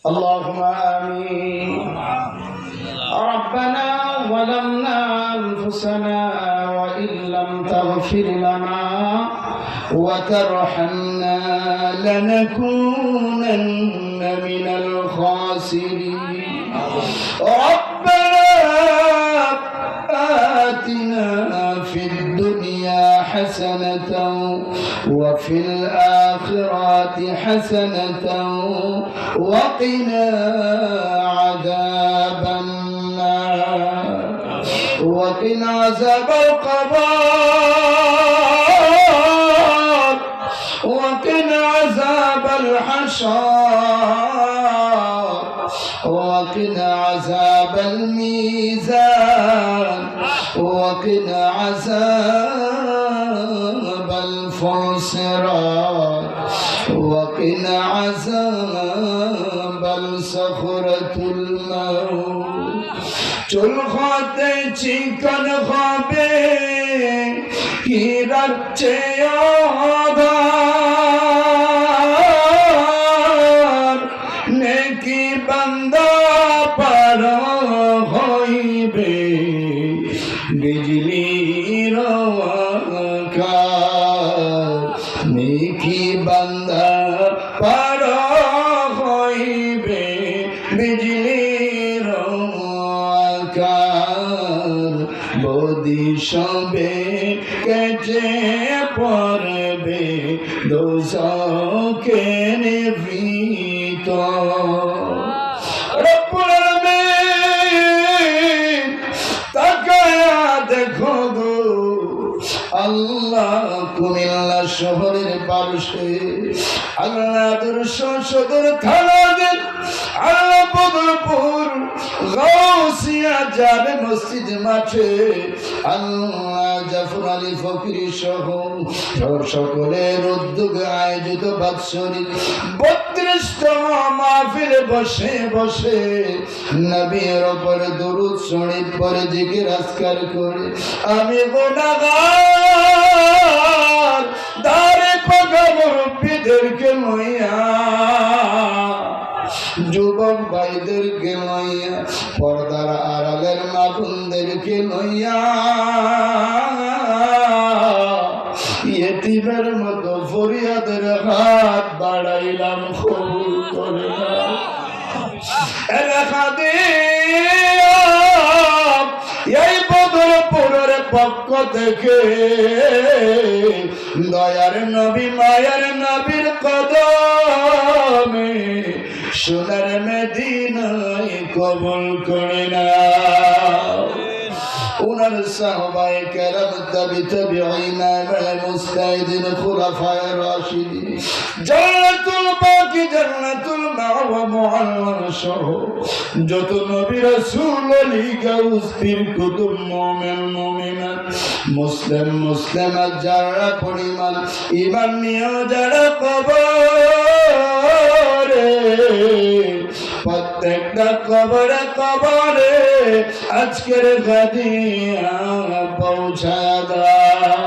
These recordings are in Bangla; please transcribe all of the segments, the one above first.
اللهم آمين. ربنا ظلمنا أنفسنا وإن لم تغفر لنا وترحمنا لنكونن من الخاسرين. ربنا آتنا في الدنيا حسنة وفي الآخرة حسنة وقنا عذاب النار وقنا عذاب القبر وقنا عذاب الحشر وقنا عذاب الميزان وقنا عذاب الفرصرات وقنا عذاب الصخرة الموت. চুল খাতে চিকন হবে হীরার চেয়ে আধার, নেকি বান্দা পার হইবে বিজলির আকার, নেকি বান্দা পার হইবে বিজলির আকার, বদি সবে কেটে পড়বে দোজখের ভিতর। রব্বুল আলামিন তাকায়া দেখো গো আল্লাহ কুমিল্লা শহরের পাশে আল্লাহ সদর থানাদের আল্লাহ বদরপুর গাউসিয়া জামে মসজিদ মাঠে আল্লাহ জাফর আলী ফকির সহ সকলের উদ্যোগে আয়োজিত বাৎসরিক 32তম মাহফিলে বসে বসে নবীর উপর দরুদ শরীফ পড়ে জিকির আজকার করে আমি গুনাহগার দারে পাকা মুরব্বিদেরকে লইয়া যুবক ভাইদেরকে লইয়া পর্দার আড়ালের মা বোনদেরকে লইয়া ইয়েতিমের মতো ফরিয়াদের হাত বাড়াইলাম কবুল করে নাও। এলাকা দিয়া এই বদরপুরের পক্ষ থেকে দয়ার নবী মায়ার নবীর কদমে সোনার মদিনায় কবুল করে নাও। উনার সাহাবায়ে কেরাম তাবিঈন মুস্তাহিদিন খুলাফায়ে রাশিদিন জান্নাতুল বাকি জান্নাতুল মাওয়া মুআল্লাম সহ যত নবী রাসূল ওলি গাউস পীর কুতুব মুমিন মুমিনাত মুসলিমাত যারা পরিমাণ ঈমান নিয়ে যারা কবরে প্রত্যেকটা কবরে কবরে আজকের গাদিয়া পৌঁছা দাও।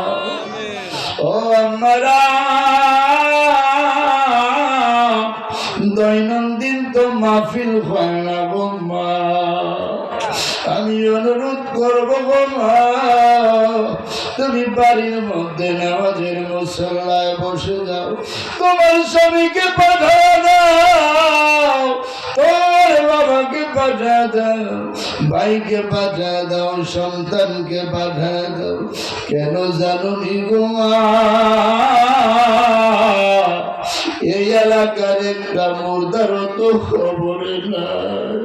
ও আমরা দৈনন্দিন তো মাহফিল হয় না গো মা, আমি অনুরোধ করবো গো মা তুমি বাড়ির মধ্যে নামাজের মুসল্লায় বসে যাও, তোমার স্বামীকে পাঠা দাও, তোর বাবাকে পাঠা দাও, ভাইকে পাঠা দাও, সন্তানকে পাঠা দাও। কেন জানো নি গো মা, এই এলাকার একটা মুর্দার তো খবরে নাই,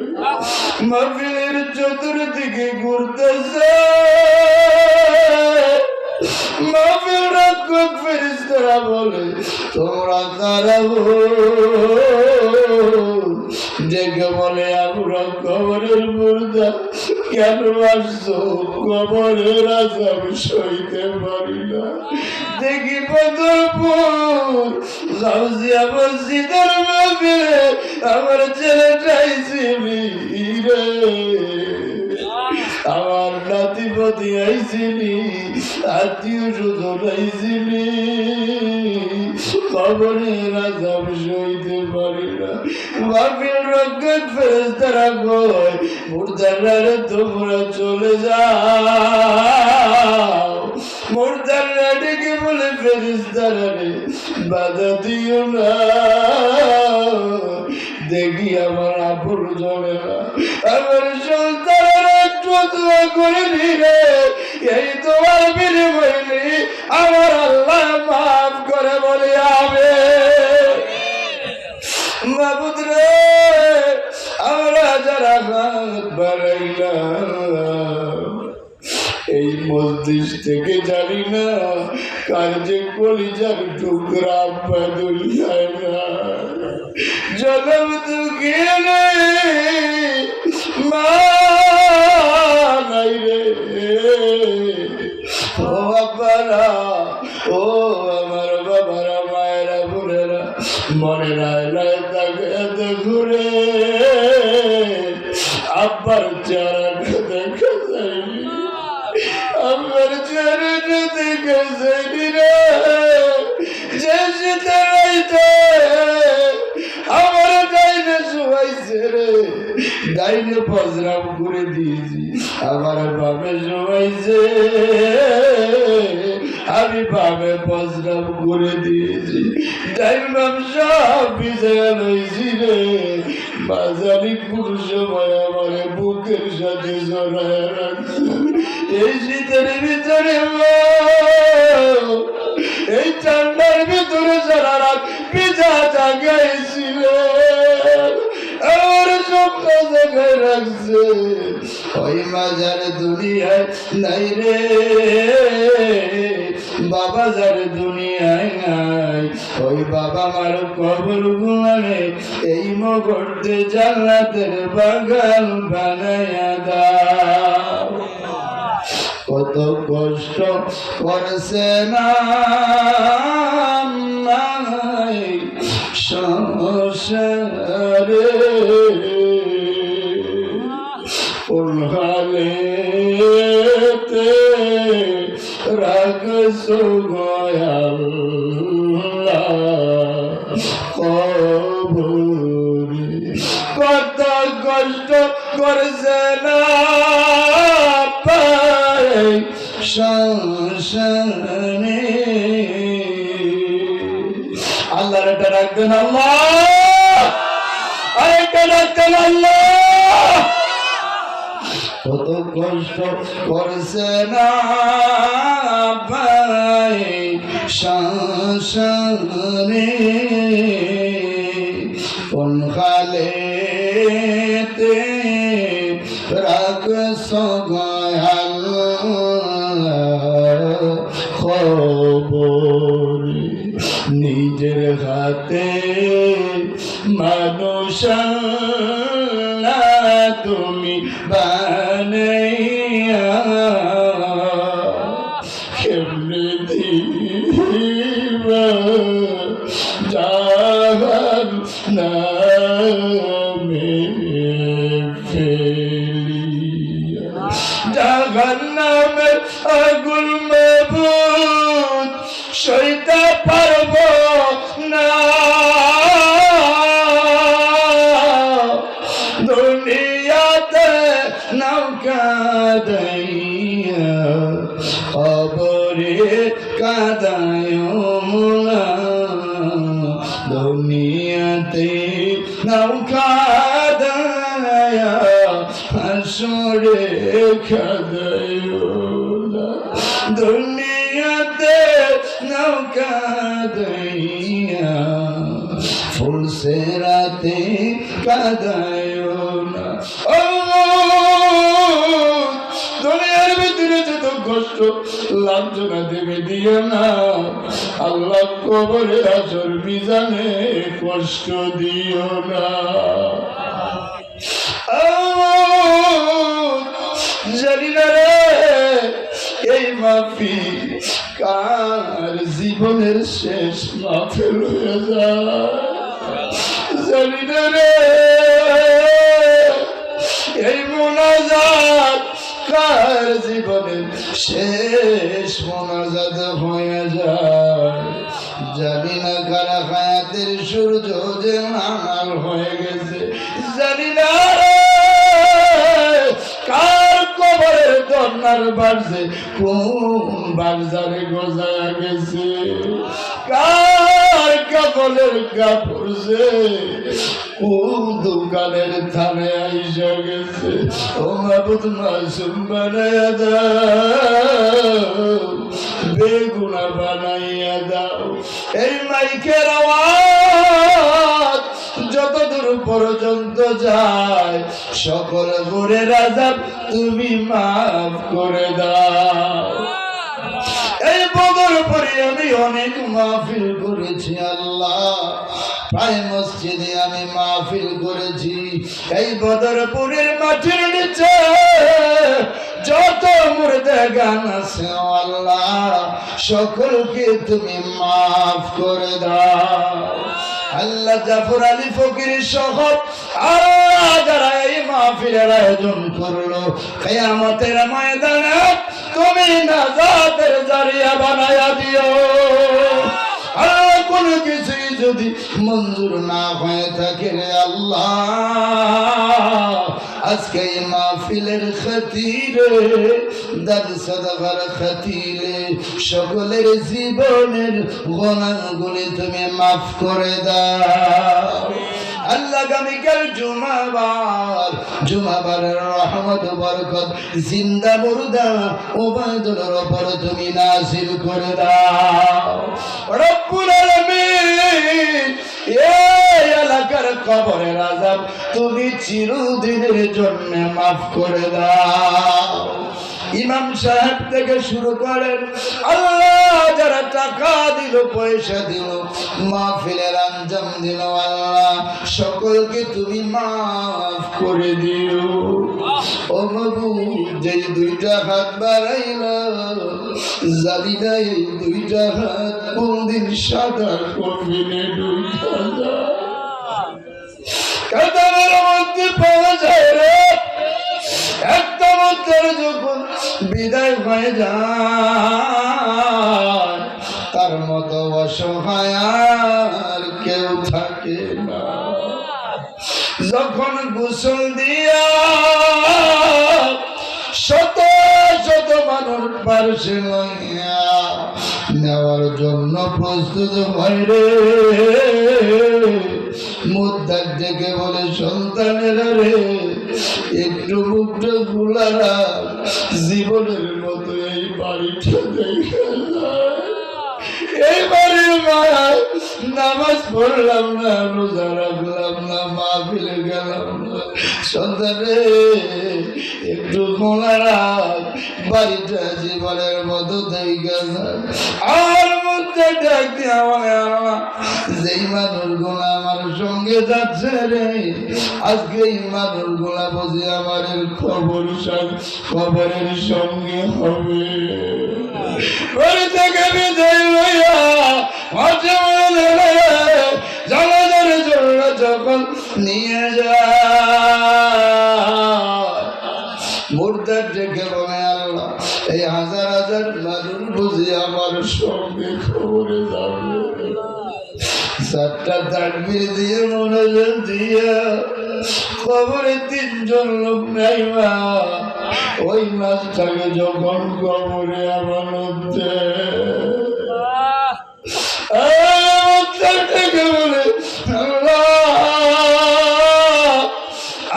মাহফিলের চতুর্দিকে ঘুরতেছে, মাহফিল রক্ষক ফেরেশতারা বলে তোমরা কারা গো? ডেকে বলে আমরা কবরের মুর্দা, কেন আসছো? কবরের আযাব সইতে পারি না। দেখি বদরপুর গাউসিয়া মসজিদের মাহফিলে আমার ছেলেটাই ছিলি রে, আমার নাতিপতি আইছিলি, আত্মীয় স্বজন আইছিলি, কবরের আযাব সইতে পারি না। মাহফিল রক্ষক ফেরেশতারা কয় মুর্দাররা তোমরা চলে যাও। মুর্দাররা ডেকে বলে ফেরেশতারা রে বাধা দিও না, দেখি আমার আপন জনেরা আমার সন্তানেরা একটু দোয়া করে দিলে এই তোমার বিনিময়ে আমার আল্লাহ মাফ করে বলে আমিন। মাবুদ রে আমরা যারা হাত বাড়াইলাম এই মসজিদ থেকে জানি না কার যে কলিজার টুকরা বাদল যায় না জনম দুঃখে মা নাই রে। ও বাবারা, ও আমার বাবারা, মায়েরা, বোনেরা, মনে রায় রায় তাকে ঘুরে আব্বার চেহারাটা দেখা যায়নি, আব্বার চেহারাটা দেখা যায়নি রে। যে শীতে রাইতে আমার ডাইনে শোয়াইছে রে, ডাইনে পজরাম করে দিয়েছি, আমার বামে শোয়াইছে, আমি বামে পজরাম করে দিয়েছি, ডাইন বাম সব বিজয় লইছি রে। বাজারি কোন সময় আমার বুকের সাথে জড়ায় রাখছে। এই শীতের ভিতরে এই ঠান্ডার ভিতরে সারা রাত পিজা জাগাইছিল, আমার স্বপ্ন জাগায় রাখছে। ওই মাজার দুনিয়ায় নাই রে বাবা, যার দুনিয়ায় নাই ওই বাবা মার কবর গুলানে এই মগরতে জান্নাতের বাগান বানায়া দাও। কত কষ্ট করছে না সংসারে, কোন হালেতে রাখছো আল্লাহ কবরে। কত কষ্ট করছে না সংসারে। আল্লাহর এটা রাখবেন, আল্লাহ আরেকটা রাখতেন আল্লাহ। কত কষ্ট করছে না ভাই সংসারে, কোন খালেতে রাখছ খবরে। নিজের হাতে মানুষ তুমি বানাইয়া কেমনে দিবা জাহান নামে ফেলিয়া। জাহান নামের আগুন মাবুদ সইতে পারব না, দুনিয়াতে নৌকা দাইয়া কবরে কাদায় মোলা। দুনিয়াতে নৌকা দাইয়া হাসরে কাদায় মোলা। দুনিয়াতে নৌকা দাইয়া ফুলসে রাতে কাদায় না। ও দুনিয়ার ভিতরে যত কষ্ট লাঞ্ছনা দেবে দিও না, আল্লাহ কবরে আসর মিজানে কষ্ট দিও না। জানি না রে এই মাহফিল কার জীবনের শেষ মাহফিল হয়ে যায়, জানি না রে এই মোনাজাত কার জীবনের শেষ মোনাজাত হয়ে যায়। জানি না কারা হায়াতের সূর্য যে লাল হয়ে গেছে, জানি না কার কবরের দরনার বাজছে, কোন বাজারে গোজা গেছে, কার কাপড়ের কাপড় যে কোন দোকানের থানে আইসা গেছে। ও মাবুদ মাসুম বানাইয়া দাও, বেগুনা বানাইয়া দাও। এই মাইকের আওয়াজ যতদূর পর্যন্ত যায়, সকল গুণের আযাব তুমি মাফ করে দাও। এই বদর পরে আমি অনেক মাহফিল করেছি আল্লাহ, প্রায় মসজিদে আমি মাহফিল করেছি। এই বদরপুরের মাটির নিচে যত মুর্দা গান আছে আল্লাহ, সকলকে তুমি মাফ করে দাও আল্লাহ। জাফর আলী ফকির সহ আরো যারা এই মাহফিলের আয়োজন করলো, কিয়ামতের ময়দানে তুমি নাজাতের জারিয়া বানায়া দিও আল্লাহ। কোন কিছুই যদি মঞ্জুর না হয়ে থাকে রে আল্লাহ, আজকে এই মাহফিলের খাতিরে, দান সাদাকার খাতিরে সকলের জীবনের গুনাহগুলি তুমি মাফ করে দাও আল্লাহ। আগামীকাল জুমাবারের রহমত বরকত জিন্দা মুর্দা উবাইদুলের উপর তুমি নাযিল করে দাও রব্বুল আলামিন। এই এলাকার কবরের আযাব তুমি চিরদিনের জন্য মাফ করে দাও। ইমাম সাহেব থেকে শুরু করেন আল্লাহ, যারা টাকা দিল, পয়সা দিল, মাহফিলের আঞ্জাম দিল আল্লাহ, সকলকে তুমি মাফ করে দিও। ও মাবুদ, যেই দুইটা হাত বাড়াইলা, জানি না এই দুইটা হাত কোনদিন সাদা কফিনে ঢুকা যায়, কাতারের মধ্যে পাওয়া যায় রে। একটা মধ্যে যখন বিদায় হয়ে যায়, তার মতো অসহায় আর কেউ থাকে না। যখন গোসল দিয়া শত শত মানুষ পার্শ্বে লইয়া নেওয়ার জন্য প্রস্তুত হয় রে, মুদ্দার ডেকে বলে, সন্তানেরা রে, একটু মুখটা গুলারা, জীবনের মতো এই বাড়িটা দেখে এই বাড়ির মায় নামাজ পড়লাম না, রোজা রাখলাম না, মাহফিলে গেলাম না, সন্তানে একটু গোলারা, বাড়িটা জীবনের মতো দেখে আর মধ্যে ডাক দিয়া আমার যেই মানুষ গুলা আমার সঙ্গে যাচ্ছে রে, আজকে এই মানুষ গুলা বুঝি আমার খবরের সঙ্গে হবে। বাড়ি থেকে বিদায় লইয়া মাঝে মাঝে জানাজার জন্য যখন নিয়ে যায়, মুর্দার ডেকে বলে আল্লাহ, এই হাজার হাজার মানুষ বুঝি আমার সঙ্গে খবরে যাবে। চারটা তাকবীর দিয়ে মনোযোগ দিয়ে খবরে তিনজন লোক নাই মা, ওই মাছটাকে যখন খবরে আমার মধ্যে বলে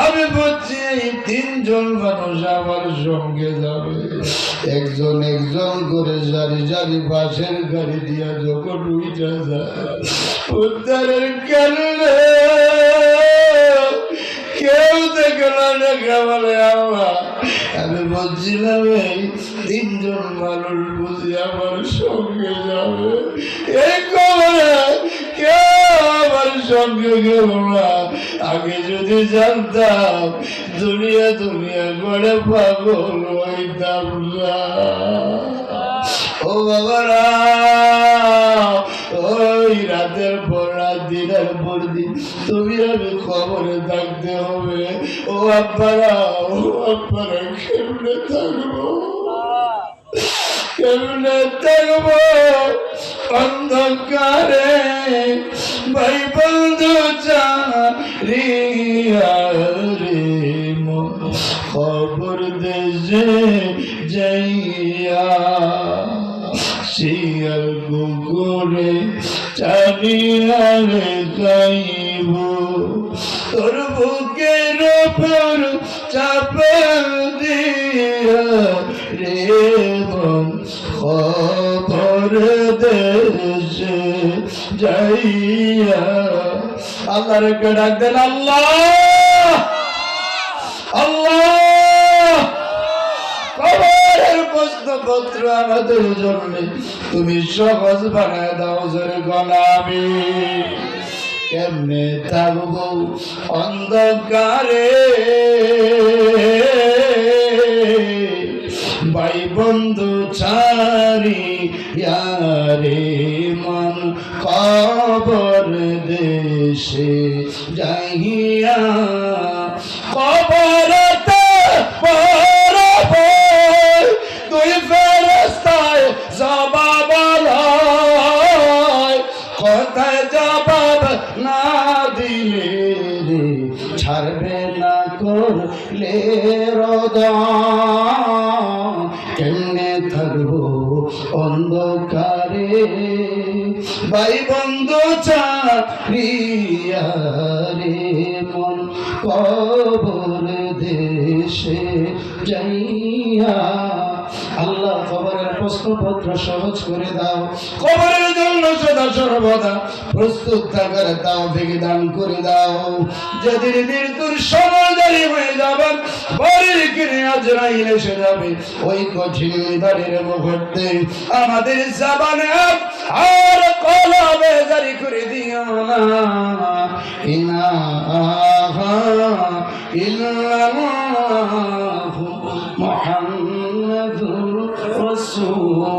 আমি বলছি এই তিনজন মানুষ আমার সঙ্গে যাবে, একজন একজন করে সারি সারি বাসের গাড়ি দিয়া যখন উইটা যায়, উদ্ধারের কারণে কেউ দেখে না দেখা বলে আল্লাহ। আমি বলছিলাম এই তিনজন মানুষ বুঝি আমার সঙ্গে যাবে, এই খবরে কেউ আমার সঙ্গে গেল না। আগে যদি জানতাম দুনিয়া দুনিয়া করে পাগল হইতাম না। ও বাবারা, ওই রাতের পর রাত, দিনের পর দিন তুমি আমি খবরে থাকতে হবে। ও আব্বারা, ও আব্বারা, কেমনে থাকবো? কেমনে থাকবো অন্ধকারে ভাই বন্ধু চারিয়া রে মন খবর দেশে যাইয়া শিয়াল কুকুরে চারিয়া রে গাইব তোর বুকের উপর চাপা দিয়া রে মন খবর দেশে যাইয়া আল্লাহর ডাক দেন আল্লাহ আল্লাহ কবরের প্রশ্নপত্র আমাদের জন্য তুমি সহজ বানায় দাও জোরে গলাবি কেমনে থাকবো অন্ধকারে ভাই বন্ধু ছাড়ি ইয়ারে মন খবর দেশে যাইয়া খবরতে পরব দুই ফেরেশতায় জবাব লয় কথায় জবাব না দিলে রে ছাড়বে না করলে রোদন কেমনে থাকবো অন্ধকারে ভাই বন্ধু চারিয়া রে মন কবর দেশে যাইয়া আল্লাহ কবরের প্রশ্নপত্র সহজ করে দাও কবরের জন্য সদা সর্বদা প্রস্তুত থাকার তৌফিক দান করে দাও যেদিন মৃত্যুর সময় জারি হয়ে যাবেন বাড়ির কিনে আজরাইল এসে যাবে ওই কঠিন দাঁড়ের মুহূর্তে আমাদের জবানে আর কলবে জারি করে দিও না ইলাহা ইল্লাল্লাহু মুহাম্মাদুর রাসূল